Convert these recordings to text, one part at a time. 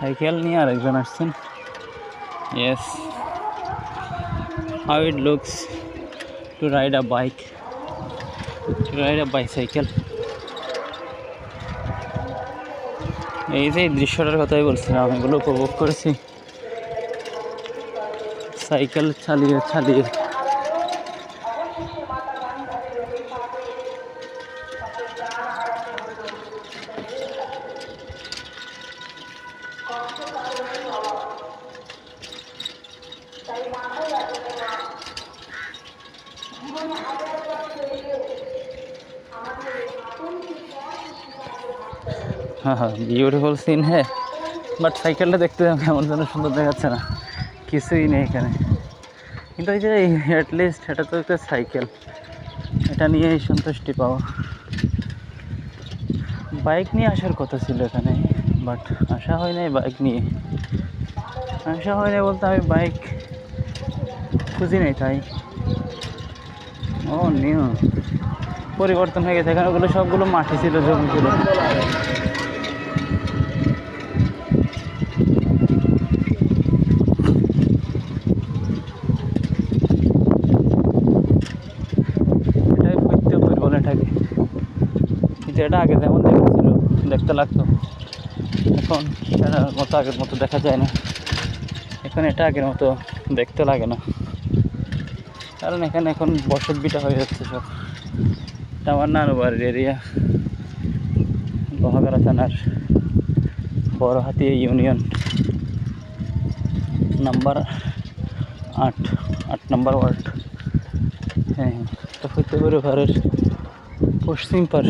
Cycle নিয়ে আরেকজন আসছেন। Yes, how it looks to ride a bike, to ride a bicycle. এই যে দৃশ্যটার কথাই বলছিলাম, এগুলো উপভোগ করেছি সাইকেল চালিয়ে চালিয়ে। হ্যাঁ হ্যাঁ, বিউটিফুল সিন হ্যাঁ, বাট সাইকেলটা দেখতে কেমন যেন সুন্দর দেখাচ্ছে না, কিছুই নেই এখানে। কিন্তু এই যে অ্যাটলিস্ট এটা তো একটা সাইকেল, এটা নিয়েই সন্তুষ্টি পাওয়া। বাইক নিয়ে আসার কথা ছিল এখানে, বাট আসা হয় নাই বাইক নিয়ে। আসা হয় নাই বলতে আমি বাইক খুঁজি নাই তাই। ও নিউ পরিবর্তন হয়ে গেছে, এখানে ওগুলো সবগুলো মাটি ছিল, জমিগুলো। এটাই ফৈত্যপুর বলে এটাকে। কিন্তু এটা আগে যেমন দেখেছিল দেখতে লাগতো, এখন সেটার মতো আগের মতো দেখা যায় না। এখন এটা আগের মতো দেখতে লাগে না, কারণ এখানে এখন বসত বিটা হয়ে যাচ্ছে সব। এটা আমার নানু বাড়ির এরিয়া, লোহাগাড়া থানার বড়হাতিয়া ইউনিয়ন, নাম্বার 8 নম্বর ওয়ার্ড। হ্যাঁ হ্যাঁ, এটা ফৈত্যপুরের ঘরের পশ্চিম পার।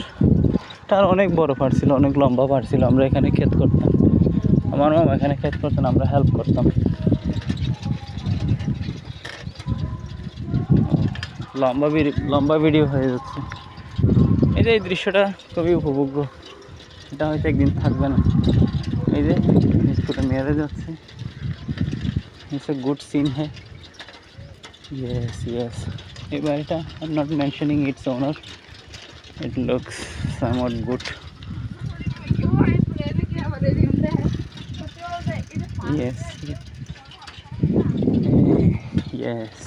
তার অনেক বড় পাড় ছিল, অনেক লম্বা পাড় ছিল। আমরা এখানে ক্ষেত করতাম, আমার মামা এখানে ক্ষেত করতেন, আমরা হেল্প করতাম। লম্বা ভিডিও হয়ে যাচ্ছে। এই যে এই দৃশ্যটা খুবই উপভোগ্য, এটা হয়তো একদিন থাকবে না। এই যে স্কুলে মেরে যাচ্ছে, ইটস এ গুড সিন হ্যাঁ। ইয়েস ইয়েস, এই বাড়িটা I am not mentioning its owner, it looks somewhat good. Yes yes,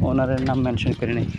ওনারের নাম মেনশন করে নেই।